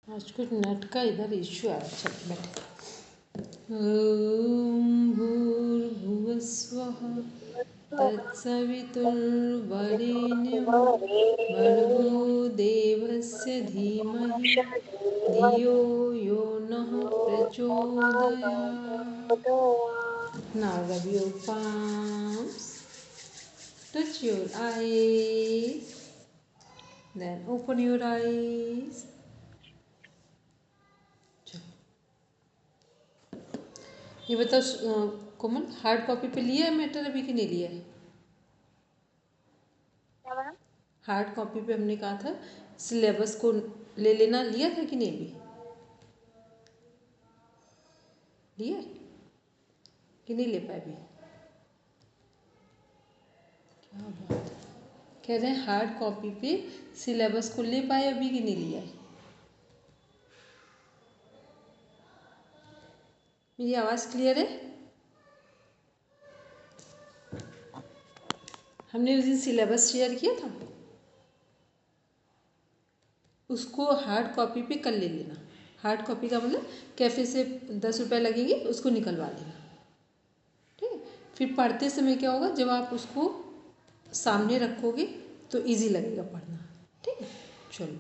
आज कुछ नेट का इधर इश्यू आ रहा है। चलो बैठे। ॐ भूर्भुवस्वः तत्सवितुर्वरेण्यं भर्गो देवस्य धीमहि धियो यो नः प्रचोदयात्। Now rub your palms, touch your eyes, then open your eyes. ये बताओ कोमल, हार्ड कॉपी पे लिया है मैटर अभी कि नहीं लिया है? हार्ड कॉपी पे हमने कहा था सिलेबस को ले लेना, लिया था कि नहीं भी लिया कि नहीं ले पाए भी? क्या बात है, कह रहे हैं हार्ड कॉपी पे सिलेबस को ले पाए अभी कि नहीं लिया है? मेरी आवाज़ क्लियर है? हमने उस दिन सिलेबस शेयर किया था, उसको हार्ड कॉपी पे कल ले लेना। हार्ड कॉपी का मतलब कैफ़े से 10 रुपये लगेंगे, उसको निकलवा लेना, ठीक है? फिर पढ़ते समय क्या होगा, जब आप उसको सामने रखोगे तो इजी लगेगा पढ़ना, ठीक है? चलो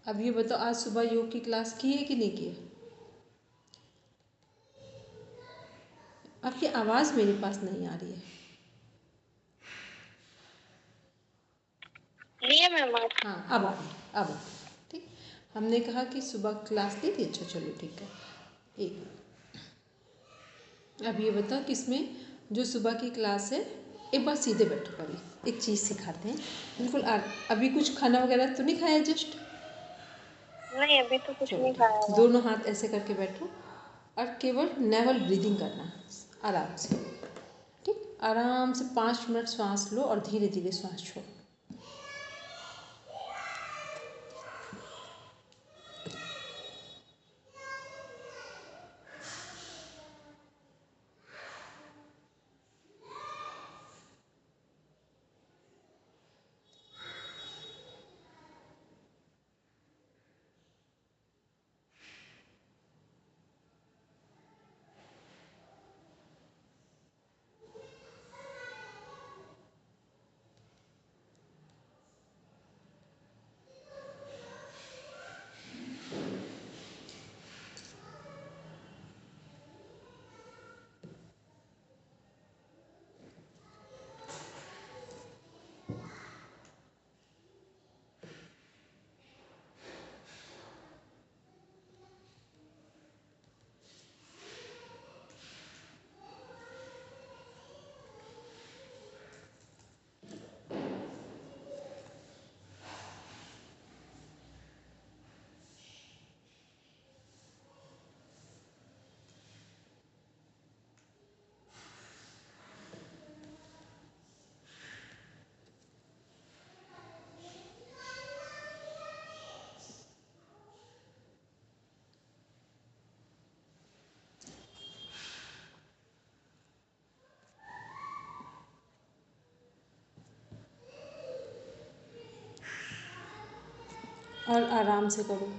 अब ये बताओ, आज सुबह योग की क्लास की है कि नहीं की है? आपकी आवाज़ मेरे पास नहीं आ रही है। हाँ अब आ रही, अब आ रही, ठीक। हमने कहा कि सुबह क्लास ली थी, अच्छा चलो ठीक है। एक अब ये बताओ कि इसमें जो सुबह की क्लास है, एक बार सीधे बैठो, कभी एक चीज़ सिखाते हैं बिल्कुल। अभी कुछ खाना वगैरह तो नहीं खाया? जस्ट नहीं, अभी तो कुछ नहीं ठीक, खाया। दोनों हाथ ऐसे करके बैठो और केवल नेवल ब्रीदिंग करना आराम से, ठीक? आराम से 5 मिनट सांस लो और धीरे धीरे सांस छोड़ो। और आराम से करो।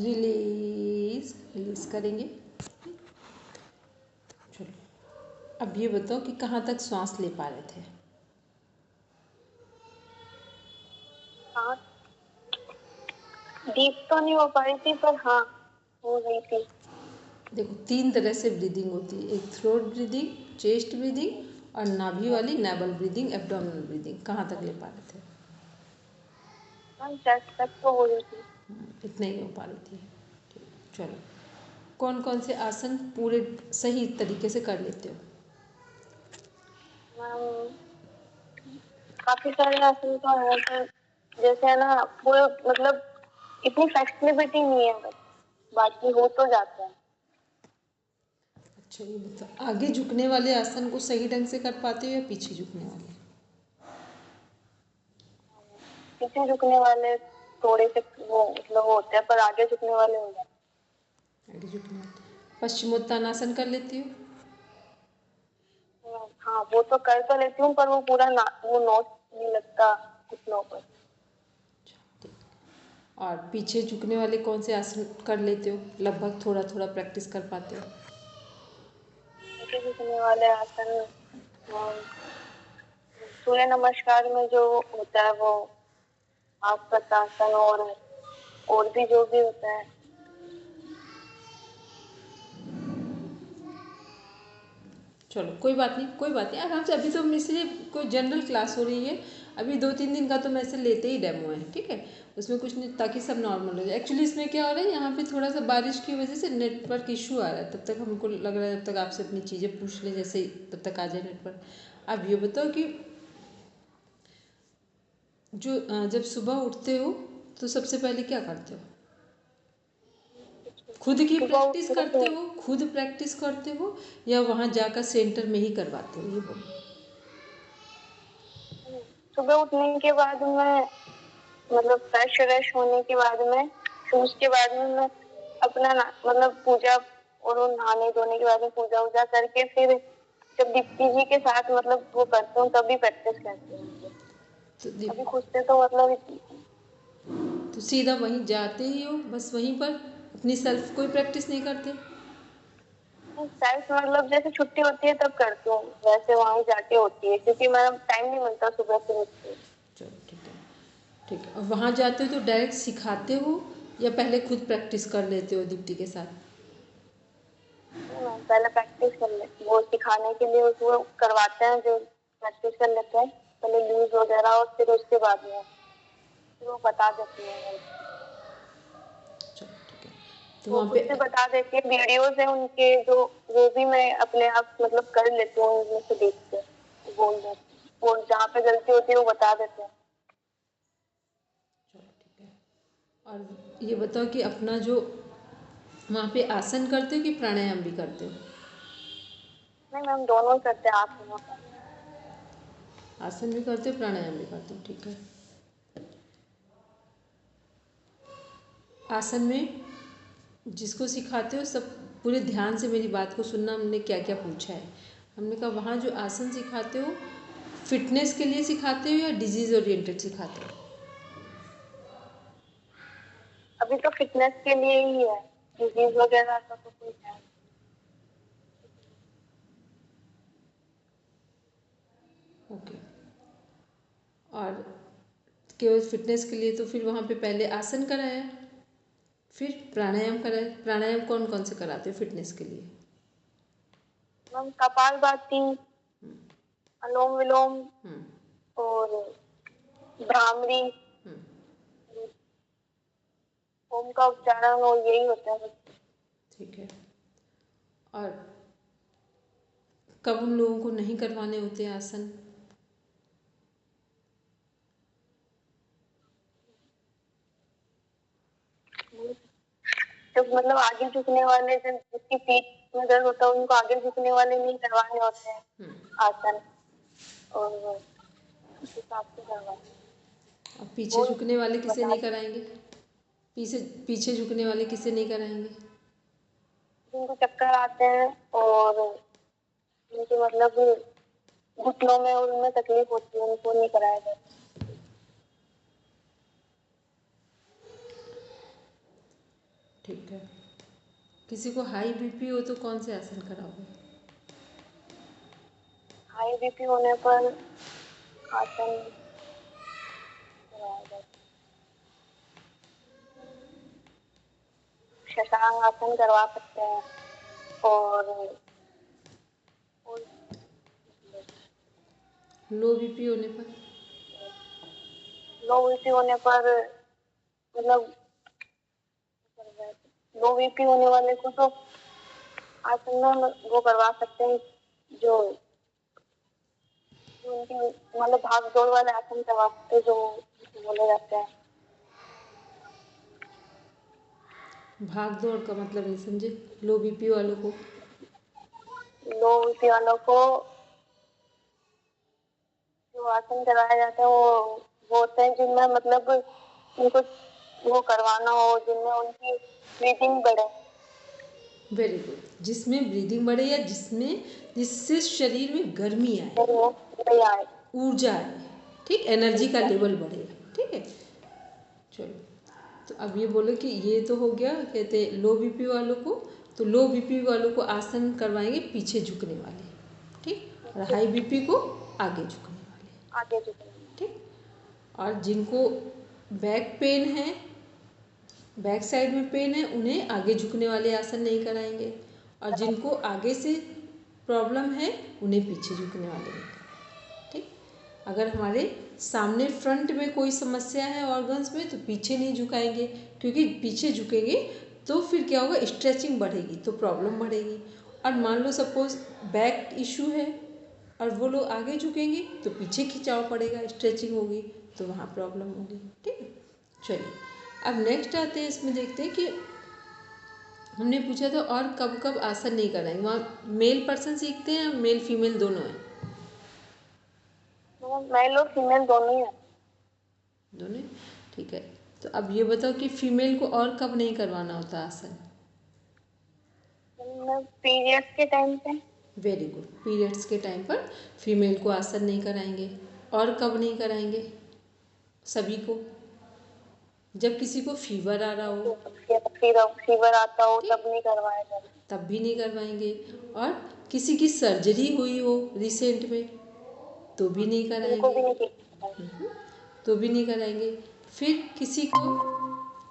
रिलीज रिलीज करेंगे। चलो अब ये बताओ कि कहाँ तक श्वास ले पा रहे थे। हाँ, डीप तो नहीं हो पाई थी पर हाँ हो रही थी। देखो 3 तरह से ब्रीदिंग होती है, एक थ्रोट ब्रीदिंग, चेस्ट ब्रीदिंग और नाभि वाली नेवल ब्रीदिंग, एब्डोमिनल ब्रीदिंग। कहाँ तक ले पा रहे थे? हाँ, चेस्ट तक तो हो रही थी। इतना ही हो पा रही थी। ठीक, चलो कौन कौन से आसन पूरे सही तरीके से कर लेते हो? मैम काफी सारे आसन तो है पर जैसे है ना पूरे मतलब इतनी फ्लेक्सिबिलिटी नहीं है, बस बाकी हो तो जाता है। अच्छा ये बताओ, आगे झुकने वाले आसन को सही ढंग से कर पाते हो या पीछे झुकने वाले? पीछे झुकने वाले थोड़े से वो मतलब वो होते हैं पर आगे झुकने वाले हो जाते आगे झुकने वाले। पश्चिमोत्तानासन कर लेती हो? हैं। हाँ वो तो कर तो लेती हूँ पर वो पूरा ना वो नोट नहीं लगता घुटनों पर। और पीछे झुकने वाले कौन से आसन कर लेते हो, लगभग थोड़ा थोड़ा प्रैक्टिस कर पाते हो? पीछे झुकने वाले आसन सूर्य नमस्कार में जो होता है वो आसन और भी जो भी होता है। चलो कोई बात नहीं, कोई बात नहीं, आराम से। अभी तो इसलिए कोई जनरल क्लास हो रही है, अभी 2-3 दिन का तो मैं ऐसे लेते ही डेमो है, ठीक है, उसमें कुछ नहीं, ताकि सब नॉर्मल हो जाए। एक्चुअली इसमें क्या हो रहा है, यहाँ पे थोड़ा सा बारिश की वजह से नेटवर्क इशू आ रहा है, तब तक हमको लग रहा है जब तक आपसे अपनी चीज़ें पूछ लें जैसे ही तब तक आ जाए नेटवर्क। अब ये बताओ कि जो जब सुबह उठते हो तो सबसे पहले क्या करते हो? खुद की सुबह प्रैक्टिस उठने करते हो, खुद प्रैक्टिस करते हो या वहाँ जाकर सेंटर में ही करवाते हो, ये बोलो। सुबह उठने के बाद मैं मतलब फ्रेश व्रेश होने के बाद में फिर उसके बाद में मैं अपना मतलब पूजा और वो नहाने धोने के बाद में पूजा वूजा करके फिर जब दीप्ति जी के साथ मतलब वो करती हूँ तभी प्रैक्टिस करती हूँ। तो अभी खुद से तो मतलब तो सीधा वहीं जाते ही हो, बस वहीं पर अपनी सेल्फ कोई प्रैक्टिस नहीं करते? सेल्फ मतलब जैसे छुट्टी होती है तब करती हूँ, वैसे वहां जाके होती है क्योंकि मेरा टाइम नहीं मिलता सुबह से उठ के। चलो ठीक है, ठीक है। और वहाँ जाते हो तो डायरेक्ट सिखाते हो या पहले खुद प्रैक्टिस कर लेते हो दीप्ति के साथ? पहले प्रैक्टिस कर लेते वो सिखाने के लिए उसको करवाते हैं जो प्रैक्टिस कर लेते हैं पहले लूज वगैरह और फिर उसके बाद में फिर वो बता देती है। चलो ठीक है, तो वो वहाँ खुद पे से बता देती है, वीडियोस है उनके जो वो भी मैं अपने आप मतलब कर लेती हूँ उनमें से देख के बोल देती वो जहाँ पे गलती होती है वो बता देते हैं। चलो ठीक है। और ये बताओ कि अपना जो वहाँ पे आसन करते हो कि प्राणायाम भी करते हो? नहीं मैम दोनों ही करते हैं आप दोनों का। आसन भी करते हो, प्राणायाम भी करते हो, ठीक है। आसन में जिसको सिखाते हो सब पूरे ध्यान से मेरी बात को सुनना, हमने क्या क्या पूछा है। हमने कहा वहाँ जो आसन सिखाते हो फिटनेस के लिए सिखाते हो या डिजीज़ ओरिएंटेड सिखाते हो? अभी तो फिटनेस के लिए ही है, डिजीज वगैरह का तो कोई है। ओके। और केवल फिटनेस के लिए तो फिर वहाँ पे पहले आसन कराया, फिर प्राणायाम कराया। प्राणायाम कौन कौन से कराते हो फिटनेस के लिए? मैम कपालभाति, अनुलोम विलोम हम्म, और भ्रामरी, हम्म, ओम का उच्चारण और यही होता है। ठीक है। और कब उन लोगों को नहीं करवाने होते आसन? जब मतलब आगे झुकने वाले जिसकी पीठ में दर्द होता है उनको आगे झुकने वाले नहीं करवाने होते हैं आसन और उस हिसाब से करवाते हैं। अब पीछे वो झुकने वाले किसे बता नहीं कराएंगे? पीछे पीछे झुकने वाले किसे नहीं कराएंगे? जिनको चक्कर आते हैं और उनके मतलब घुटनों में और उनमें तकलीफ होती है उनको नहीं कराया जाता। ठीक है। किसी को हाई बीपी हो तो कौन से आसन कराओगे? हाई बीपी होने पर आसन कराया जाता है। शशांक आसन करवा सकते हैं और लो बीपी होने पर? लो बीपी होने पर मतलब लो बीपी होने वाले को तो आसन में वो करवा सकते हैं जो जो उनकी मतलब भाग दौड़ वाले आसन करवा सकते हैं जो बोले जाते हैं। भाग दौड़ का मतलब नहीं समझे। लो बीपी वालों को? लो बीपी वालों को जो आसन कराया जाता है वो होते हैं जिनमें मतलब उनको वो करवाना हो, जिनमें उनकी ब्रीदिंग बढ़े। Very good. जिसमें ब्रीदिंग बढ़े या जिससे शरीर में गर्मी आए, ऊर्जा आए, ठीक, एनर्जी का लेवल बढ़े। ठीक है, चलो। तो अब ये बोलो कि ये तो हो गया, कहते हैं लो बीपी वालों को। तो लो बीपी वालों को आसन करवाएंगे पीछे झुकने वाले, ठीक, और हाई बीपी को आगे झुकने वाले, ठीक। और जिनको बैक पेन है, बैक साइड में पेन है, उन्हें आगे झुकने वाले आसन नहीं कराएंगे। और जिनको आगे से प्रॉब्लम है उन्हें पीछे झुकने वाले नहीं कराएंगे, ठीक। अगर हमारे सामने फ्रंट में कोई समस्या है ऑर्गन्स में तो पीछे नहीं झुकाएंगे, क्योंकि पीछे झुकेंगे तो फिर क्या होगा, स्ट्रेचिंग बढ़ेगी तो प्रॉब्लम बढ़ेगी। और मान लो सपोज बैक इशू है और वो लोग आगे झुकेंगे तो पीछे खिंचाव पड़ेगा, स्ट्रेचिंग होगी तो वहाँ प्रॉब्लम होगी, ठीक है। चलिए अब नेक्स्ट आते हैं, इसमें देखते हैं कि हमने पूछा था और कब कब आसन नहीं कराएंगे। वहाँ मेल पर्सन सीखते हैं, मेल फीमेल दोनों हैं? मेल और फीमेल दोनों ही है। दोनों, ठीक है। तो अब ये बताओ कि फीमेल को और कब नहीं करवाना होता आसन? पीरियड्स के टाइम पे। Very good. पीरियड्स के टाइम पर फीमेल को आसन नहीं कराएंगे। और कब नहीं कराएंगे? सभी को। जब किसी को फीवर आ रहा हो, फीवर आता हो तब नहीं करवाया जाता, तब भी नहीं करवाएंगे। और किसी की सर्जरी हुई हो रिसेंट में तो भी नहीं कराएंगे, तो भी नहीं कराएंगे। फिर किसी को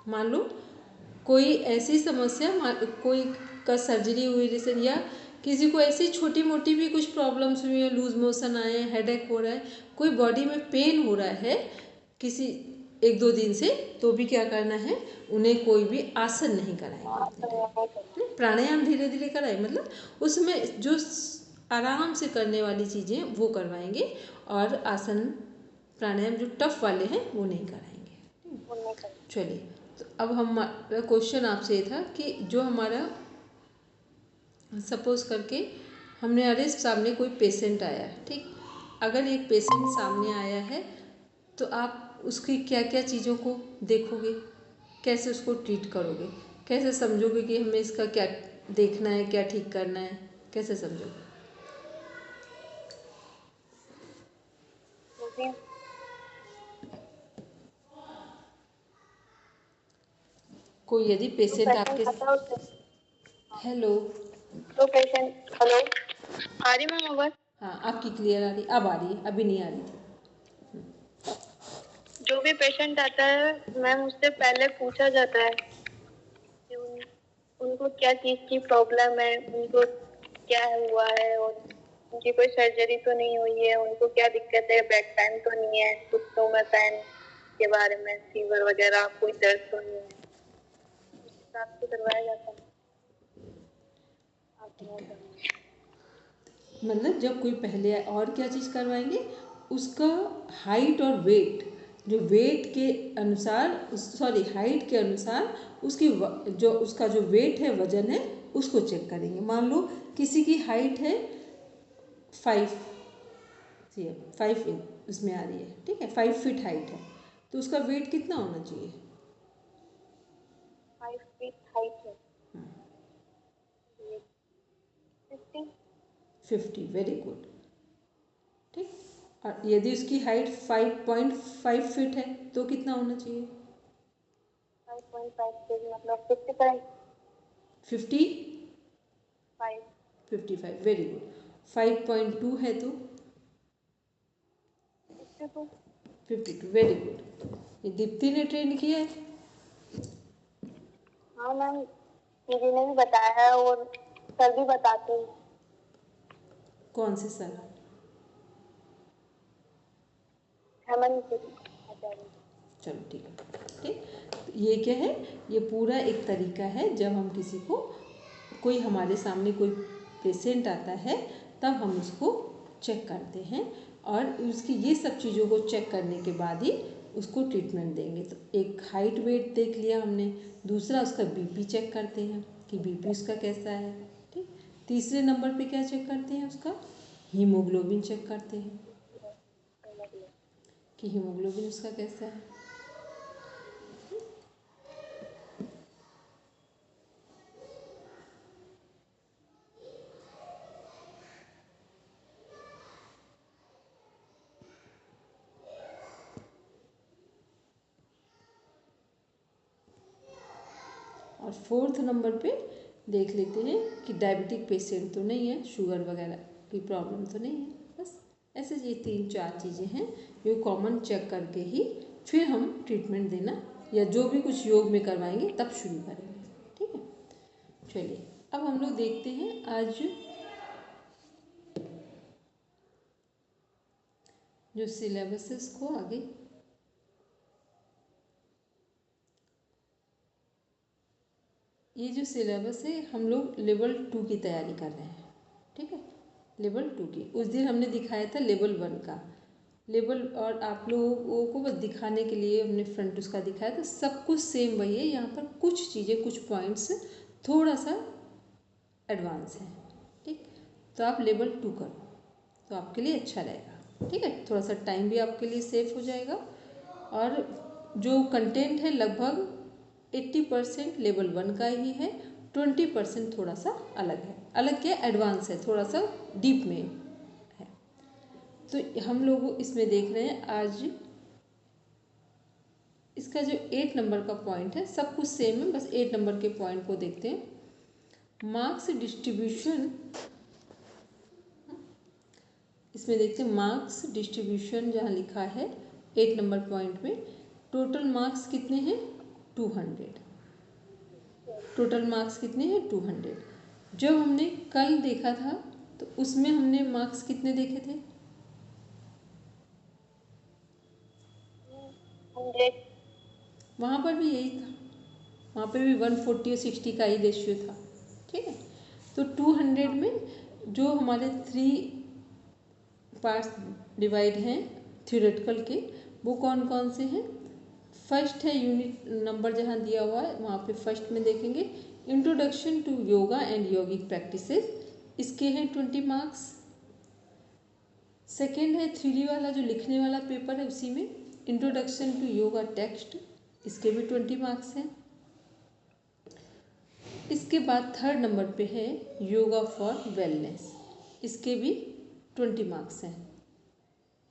मान लो कोई ऐसी समस्या, कोई का सर्जरी हुई रिसेंट, या किसी को ऐसी छोटी मोटी भी कुछ प्रॉब्लम्स हुई है, लूज मोशन आए, हेडेक हो रहा है, कोई बॉडी में पेन हो रहा है किसी 1-2 दिन से, तो भी क्या करना है, उन्हें कोई भी आसन नहीं कराएंगे उतने टाइम। प्राणायाम धीरे धीरे कराए, मतलब उसमें जो आराम से करने वाली चीज़ें वो करवाएंगे, और आसन प्राणायाम जो टफ वाले हैं वो नहीं कराएंगे। चलिए, तो अब हमारा क्वेश्चन आपसे ये था कि जो हमारा सपोज करके हमने, अरे सामने कोई पेशेंट आया है, ठीक, अगर एक पेशेंट सामने आया है तो आप उसकी क्या क्या चीज़ों को देखोगे, कैसे उसको ट्रीट करोगे, कैसे समझोगे कि हमें इसका क्या देखना है, क्या ठीक करना है, कैसे समझोगे? कोई यदि पेशेंट आपके, हेलो, तो पेशेंट, हेलो, आ रही मैम आवाज? हाँ आपकी क्लियर आ रही, अब आ रही है, अभी नहीं आ रही थी। जो भी पेशेंट आता है मैम उससे पहले पूछा जाता है कि उनको क्या चीज की प्रॉब्लम है, उनको क्या हुआ है, और उनकी कोई सर्जरी तो नहीं हुई है, उनको क्या दिक्कत है, बैक पेन तो नहीं है, घुटनों में पेन के बारे में, फीवर वगैरह, कोई दर्द तो नहीं है, उस हिसाब से करवाया जाता है। मतलब जब कोई पहले आए, और क्या चीज़ करवाएंगे, उसका हाइट और वेट, जो वेट के अनुसार, सॉरी हाइट के अनुसार उसकी जो उसका जो वेट है, वजन है, उसको चेक करेंगे। मान लो किसी की हाइट है 5 cm, 5 उसमें आ रही है, ठीक है, 5 फीट हाइट है, तो उसका वेट कितना होना चाहिए? 5 फीट हाइट है 50, वेरी गुड, ठीक। और यदि उसकी हाइट 5.5 फीट है तो कितना होना चाहिए? मतलब 55। 55, वेरी गुड। 5.2 है तो 52, वेरी गुड। ये दीप्ति ने ट्रेन किया है। हाँ मैम, दीदी ने भी बताया है और सर भी बताते हैं। कौन से सर? हेमंत आचार्य। चलो ठीक है। ठीक, तो ये क्या है, ये पूरा एक तरीका है जब हम किसी को, कोई हमारे सामने कोई पेशेंट आता है तब हम उसको चेक करते हैं और उसकी ये सब चीज़ों को चेक करने के बाद ही उसको ट्रीटमेंट देंगे। तो एक हाइट वेट देख लिया हमने, दूसरा उसका बीपी चेक करते हैं कि बीपी उसका कैसा है। ठीक, तीसरे नंबर पे क्या चेक करते हैं, उसका हीमोग्लोबिन चेक करते हैं कि हीमोग्लोबिन उसका कैसा है। और फोर्थ नंबर पे देख लेते हैं कि डायबिटिक पेशेंट तो नहीं है, शुगर वगैरह की प्रॉब्लम तो नहीं है। बस ऐसे ये 3-4 चीज़ें हैं जो कॉमन चेक करके ही फिर हम ट्रीटमेंट देना या जो भी कुछ योग में करवाएंगे तब शुरू करेंगे। ठीक है, चलिए अब हम लोग देखते हैं आज जो सिलेबस है इसको आगे। ये जो सिलेबस है हम लोग लेवल 2 की तैयारी कर रहे हैं। ठीक है, लेवल 2 की। उस दिन हमने दिखाया था लेवल 1 का लेवल, और आप लोगों को बस दिखाने के लिए हमने फ्रंट उसका दिखाया था। सब कुछ सेम वही है, यहाँ पर कुछ चीज़ें, कुछ पॉइंट्स थोड़ा सा एडवांस हैं। ठीक, तो आप लेवल 2 करो तो आपके लिए अच्छा रहेगा। ठीक है, थोड़ा सा टाइम भी आपके लिए सेफ हो जाएगा और जो कंटेंट है लगभग 80% लेवल 1 का ही है, 20% थोड़ा सा अलग है। अलग क्या, एडवांस है, थोड़ा सा डीप में है। तो हम लोग इसमें देख रहे हैं आज इसका जो 8 नंबर का पॉइंट है, सब कुछ सेम है, बस 8 नंबर के पॉइंट को देखते हैं। मार्क्स डिस्ट्रीब्यूशन, इसमें देखते हैं मार्क्स डिस्ट्रीब्यूशन जहाँ लिखा है 8 नंबर पॉइंट में, टोटल मार्क्स कितने हैं 200। टोटल मार्क्स कितने हैं 200। जब हमने कल देखा था तो उसमें हमने मार्क्स कितने देखे थे, 100। वहाँ पर भी यही था, वहाँ पर भी 140 और 60 का ही रेशियो था। ठीक है, तो 200 में जो हमारे 3 पार्ट्स डिवाइड हैं थ्योरेटिकल के, वो कौन कौन से हैं। फर्स्ट है यूनिट नंबर जहाँ दिया हुआ है वहाँ पे फर्स्ट में देखेंगे introduction to yoga and yogic practices, इसके हैं 20 मार्क्स। सेकेंड है 3D वाला जो लिखने वाला पेपर है, उसी में इंट्रोडक्शन टू योगा टेक्स्ट, इसके भी 20 मार्क्स हैं। इसके बाद थर्ड नंबर पे है योगा फॉर वेलनेस, इसके भी 20 मार्क्स हैं।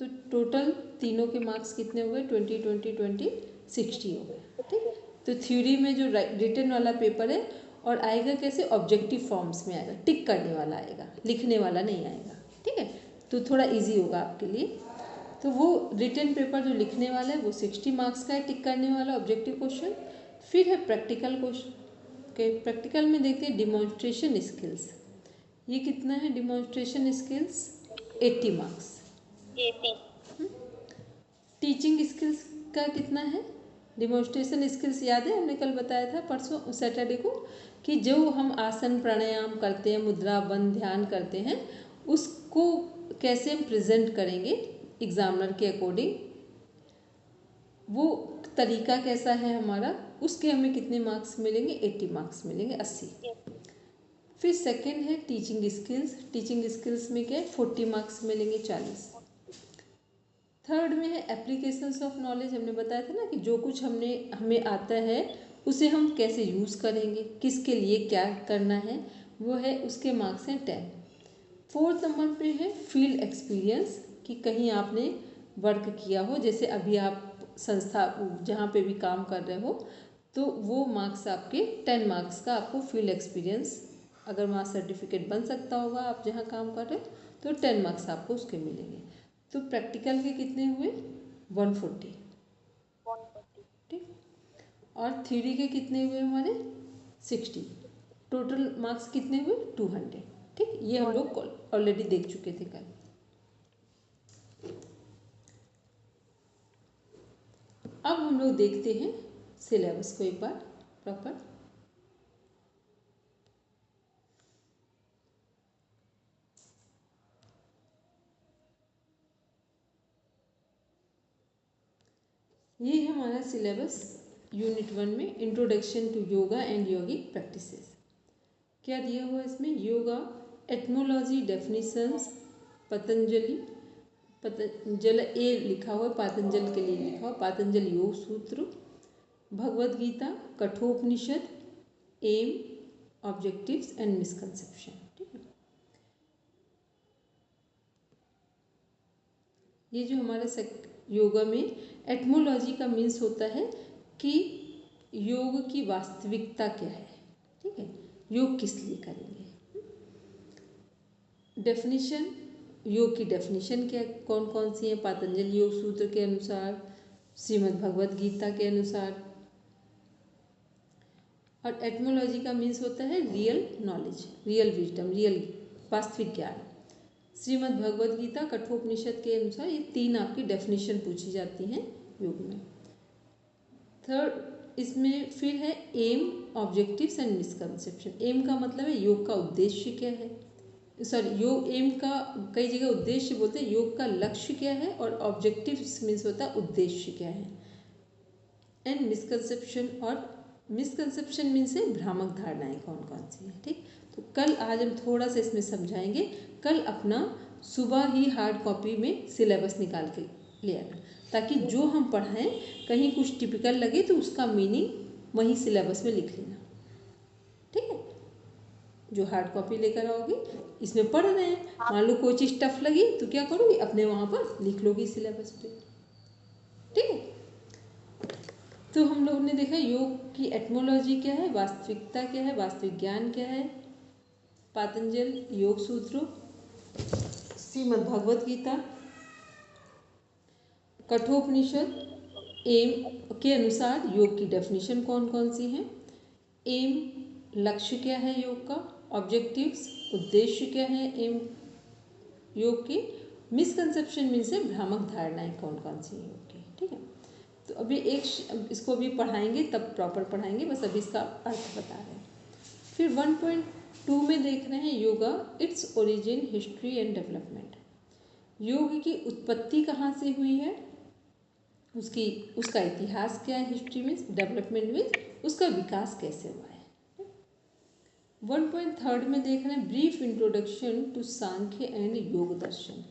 तो टोटल तीनों के मार्क्स कितने हो गए, 20 20 20 60 हो गए। ठीक, तो थ्योरी में जो रिटन वाला पेपर है और आएगा कैसे, ऑब्जेक्टिव फॉर्म्स में आएगा, टिक करने वाला आएगा, लिखने वाला नहीं आएगा। ठीक है, तो थोड़ा इजी होगा आपके लिए। तो वो रिटन पेपर जो लिखने वाला है वो 60 मार्क्स का है, टिक करने वाला ऑब्जेक्टिव क्वेश्चन। फिर है प्रैक्टिकल क्वेश्चन के, प्रैक्टिकल में देखते हैं डिमॉन्स्ट्रेशन स्किल्स, ये कितना है demonstration skills 80 marks. Teaching skills का कितना है, डिमॉन्स्ट्रेशन स्किल्स याद है हमने कल बताया था परसों सैटरडे को, कि जो हम आसन प्राणायाम करते हैं, मुद्रा बंद ध्यान करते हैं, उसको कैसे हम प्रेजेंट करेंगे एग्जामिनर के अकॉर्डिंग, वो तरीका कैसा है हमारा, उसके हमें कितने मार्क्स मिलेंगे, 80 मार्क्स मिलेंगे, 80। फिर सेकंड है टीचिंग स्किल्स, टीचिंग स्किल्स में क्या है 40 मार्क्स मिलेंगे, 40। थर्ड में है एप्लीकेशंस ऑफ नॉलेज, हमने बताया था ना कि जो कुछ हमें आता है उसे हम कैसे यूज़ करेंगे, किसके लिए क्या करना है, वो है, उसके मार्क्स हैं 10। फोर्थ नंबर पे है फील्ड एक्सपीरियंस, कि कहीं आपने वर्क किया हो, जैसे अभी आप संस्था जहाँ पे भी काम कर रहे हो तो वो मार्क्स आपके 10 मार्क्स का आपको फील्ड एक्सपीरियंस, अगर वहाँ सर्टिफिकेट बन सकता होगा आप जहाँ काम कर रहे हो तो 10 मार्क्स आपको उसके मिलेंगे। तो प्रैक्टिकल के कितने हुए 140, ठीक, और थ्योरी के कितने हुए हमारे 60, टोटल मार्क्स कितने हुए 200, ठीक। ये हम लोग ऑलरेडी देख चुके थे कल। अब हम लोग देखते हैं सिलेबस को एक बार प्रॉपर। ये है हमारा सिलेबस यूनिट 1 में introduction to yoga and yogic practices. क्या दिया हुआ इसमें, योगा एटमोलॉजी डेफिनेशंस, पतंजल ए लिखा हुआ है, पातंजल के लिए लिखा हुआ, Patanjal Yoga Sutra, Bhagavad Gita, Kathopanishad, aim, objectives and misconception, ठीक है। ये जो हमारे योगा में एटमोलॉजी का मीन्स होता है कि योग की वास्तविकता क्या है, ठीक है, योग किस लिए करेंगे। डेफिनेशन, योग की डेफिनेशन क्या कौन कौन सी है, पातंजल योग सूत्र के अनुसार, श्रीमद् भगवद गीता के अनुसार। और एटमोलॉजी का मीन्स होता है real knowledge, real wisdom, real वास्तविक ज्ञान। श्रीमद् भगवद गीता, कठोपनिषद के अनुसार ये 3 आपकी डेफिनेशन पूछी जाती हैं योग में। थर्ड इसमें फिर है aim, objectives and misconception. Aim का मतलब है योग का उद्देश्य क्या है, सॉरी योग एम का कई जगह उद्देश्य बोलते हैं, योग का लक्ष्य क्या है, और ऑब्जेक्टिव्स मीन्स होता है उद्देश्य क्या है। एंड मिसकंसेप्शन, और मिसकंसेप्शन मीन्स है भ्रामक धारणाएं कौन कौन सी है, ठीक। तो कल आज हम थोड़ा सा इसमें समझाएंगे। कल अपना सुबह ही हार्ड कॉपी में सिलेबस निकाल के ले आना, ताकि जो हम पढ़ाएं कहीं कुछ टिपिकल लगे तो उसका मीनिंग वहीं सिलेबस में लिख लेना, ठीक है। जो हार्ड कॉपी लेकर आओगे, इसमें पढ़ रहे हैं, मान लो कोई चीज़ टफ लगी तो क्या करोगे, अपने वहाँ पर लिख लोगे सिलेबस पे, ठीक है। तो हम लोग ने देखा योग की एटमोलॉजी क्या है, वास्तविकता क्या है, वास्तविक ज्ञान क्या है, पातंजल योग सूत्र, श्रीमद् भगवद गीता, कठोपनिषद, एम के अनुसार योग की डेफिनेशन कौन कौन सी हैं, एम लक्ष्य क्या है योग का, ऑब्जेक्टिव्स उद्देश्य क्या है एम योग के, मिसकंसेप्शन मीन्स है भ्रामक धारणाएं कौन कौन सी हैं योग की, ठीक है। तो अभी इसको भी पढ़ाएंगे, तब प्रॉपर पढ़ाएंगे, बस अभी इसका अर्थ बता रहे हैं। फिर 1.2 में देख रहे हैं yoga, its origin, history and development. योग की उत्पत्ति कहाँ से हुई है, उसका इतिहास क्या है, हिस्ट्री मीन्स, डेवलपमेंट मीन्स उसका विकास कैसे हुआ है। 1.3 में देख रहे हैं brief introduction to Sankhya and Yoga Darshan.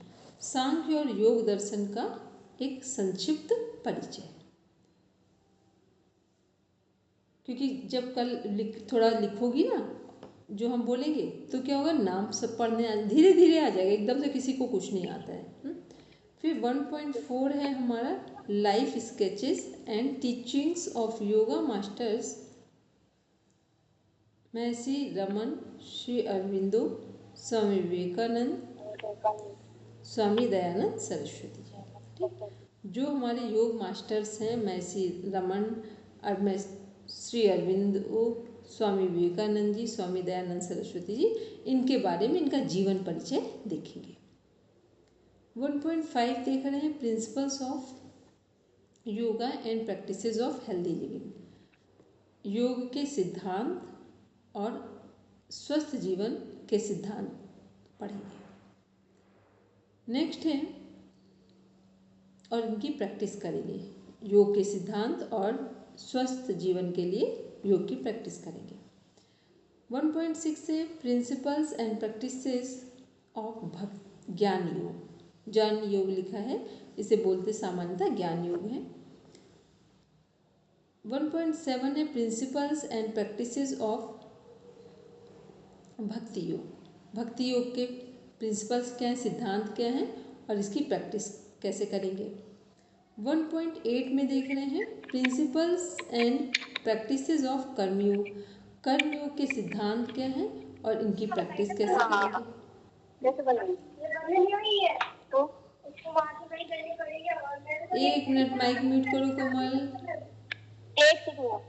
सांख्य और योग दर्शन का एक संक्षिप्त परिचय, क्योंकि जब कल थोड़ा लिखोगी ना जो हम बोलेंगे तो क्या होगा, नाम सब पढ़ने धीरे धीरे आ जाएगा, एकदम से किसी को कुछ नहीं आता है। फिर 1.4 है हमारा life sketches and teachings of yoga masters महर्षि रमन, श्री अरविंदो, स्वामी विवेकानंद, स्वामी दयानंद सरस्वती जी, ठीक। जो हमारे योग मास्टर्स हैं महर्षि रमन और श्री अरविंदो, स्वामी विवेकानंद जी, स्वामी दयानंद सरस्वती जी, इनके बारे में इनका जीवन परिचय देखेंगे। 1.5 देख रहे हैं principles of yoga and practices of healthy living. योग के सिद्धांत और स्वस्थ जीवन के सिद्धांत पढ़ेंगे। नेक्स्ट है और इनकी प्रैक्टिस करेंगे, योग के सिद्धांत और स्वस्थ जीवन के लिए योग की प्रैक्टिस करेंगे। 1.6 से प्रिंसिपल्स एंड प्रैक्टिसेस ऑफ ज्ञान योग। ज्ञान योग लिखा है, इसे बोलते सामान्यतः ज्ञान योग है। 1.7 है प्रिंसिपल्स एंड प्रैक्टिसेस ऑफ भक्ति योग। भक्ति योग के प्रिंसिपल्स क्या हैं, सिद्धांत क्या हैं और इसकी प्रैक्टिस कैसे करेंगे। 1.8 में देख रहे हैं प्रिंसिपल्स एंड प्रैक्टिसेस ऑफ कर्मयोग। कर्मयोग के सिद्धांत क्या हैं और इनकी प्रैक्टिस कैसे करेंगे। कैसे बनाएंगे? ये बनने नहीं हुई है तो उसको वहां से नहीं करनी पड़ेगी और मैं 1 मिनट माइक म्यूट करो कोमल। एक सेकंड।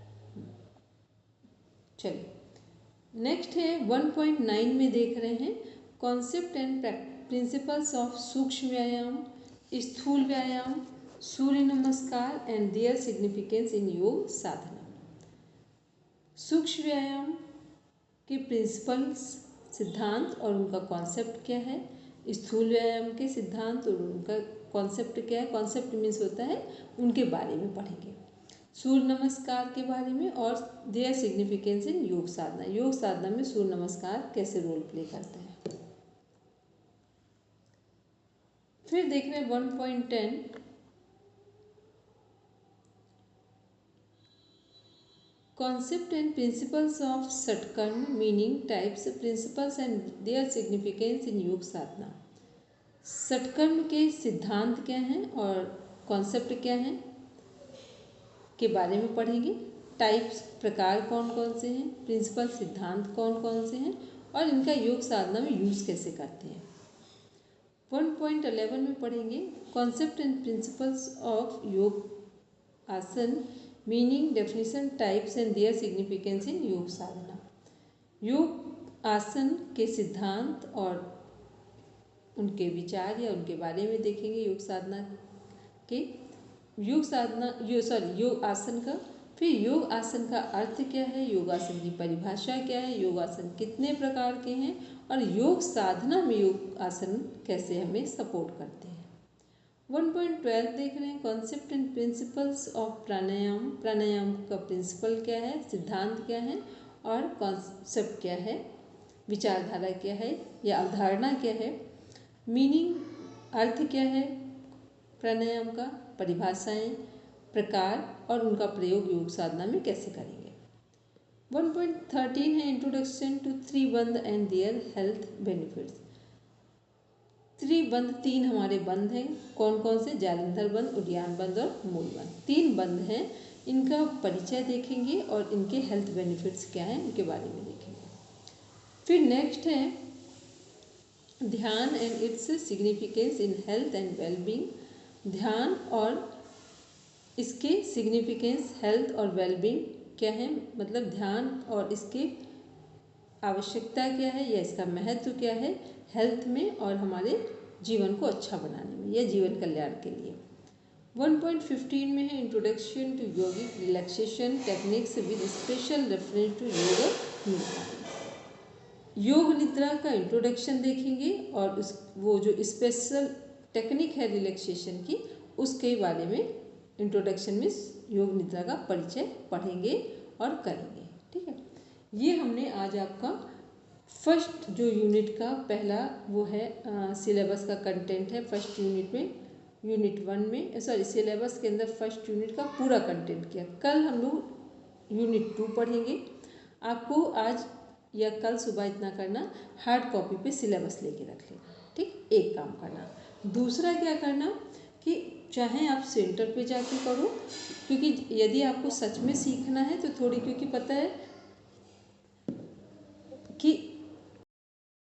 चलिए नेक्स्ट है 1.9 में देख रहे हैं कॉन्सेप्ट एंड प्रिंसिपल्स ऑफ सूक्ष्म व्यायाम, स्थूल व्यायाम, सूर्य नमस्कार एंड देयर सिग्निफिकेंस इन योग साधना। सूक्ष्म व्यायाम के प्रिंसिपल्स सिद्धांत और उनका कॉन्सेप्ट क्या है, स्थूल व्यायाम के सिद्धांत और उनका कॉन्सेप्ट क्या है, कॉन्सेप्ट मीन्स होता है उनके बारे में पढ़ेंगे, सूर्य नमस्कार के बारे में और देयर सिग्निफिकेंस इन योग साधना, योग साधना में सूर्य नमस्कार कैसे रोल प्ले करते हैं। फिर देख रहे हैं 1.10 concept and principles of shatkarma, meaning, types, principles and their significance in योग साधना। षटकर्म के सिद्धांत क्या हैं और कॉन्सेप्ट क्या हैं के बारे में पढ़ेंगे, टाइप्स प्रकार कौन कौन से हैं, प्रिंसिपल सिद्धांत कौन कौन से हैं और इनका योग साधना में यूज़ कैसे करते हैं। 1.11 में पढ़ेंगे concept and principles of yoga asana, meaning, definition, types and their significance in योग साधना। योग आसन के सिद्धांत और उनके विचार या उनके बारे में देखेंगे योग साधना के, योग आसन का। फिर योग आसन का अर्थ क्या है, योग आसन की परिभाषा क्या है, योग आसन कितने प्रकार के हैं और योग साधना में योग आसन कैसे हमें सपोर्ट करते हैं। 1.12 देख रहे हैं कॉन्सेप्ट एंड प्रिंसिपल्स ऑफ प्राणायाम, प्राणायाम का प्रिंसिपल क्या है, सिद्धांत क्या है और कॉन्सेप्ट क्या है, विचारधारा क्या है या अवधारणा क्या है, मीनिंग, अर्थ क्या है प्राणायाम का, परिभाषाएं, प्रकार और उनका प्रयोग योग साधना में कैसे करेंगे। 1.13 है introduction to tribandh and their health benefits. त्रिबंध, तीन हमारे बंध हैं, कौन कौन से, जालंधर बंध, उद्यान बंध और मूल बंध, तीन बंध हैं, इनका परिचय देखेंगे और इनके हेल्थ बेनिफिट्स क्या हैं उनके बारे में देखेंगे। फिर नेक्स्ट है ध्यान and its significance in health and wellbeing. ध्यान और इसके सिग्निफिकेंस हेल्थ और वेलबींग क्या है, मतलब ध्यान और इसके आवश्यकता क्या है या इसका महत्व क्या है हेल्थ में और हमारे जीवन को अच्छा बनाने में या जीवन कल्याण के लिए। 1.15 में है introduction to yogic relaxation techniques with special reference to yoga nidra. योग निद्रा का इंट्रोडक्शन देखेंगे और वो जो स्पेशल टेक्निक है रिलैक्सेशन की उसके बारे में इंट्रोडक्शन में योग निद्रा का परिचय पढ़ेंगे और करेंगे। ठीक है, ये हमने आज आपका फर्स्ट जो यूनिट का पहला वो है सिलेबस का कंटेंट है फर्स्ट यूनिट में, यूनिट 1 में सिलेबस के अंदर फर्स्ट यूनिट का पूरा कंटेंट किया। कल हम लोग यूनिट 2 पढ़ेंगे। आपको आज या कल सुबह इतना करना, हार्ड कॉपी पे सिलेबस लेके रख लेना। ठीक, एक काम करना। दूसरा क्या करना कि चाहे आप सेंटर पे जाके करो, क्योंकि यदि आपको सच में सीखना है तो थोड़ी, क्योंकि पता है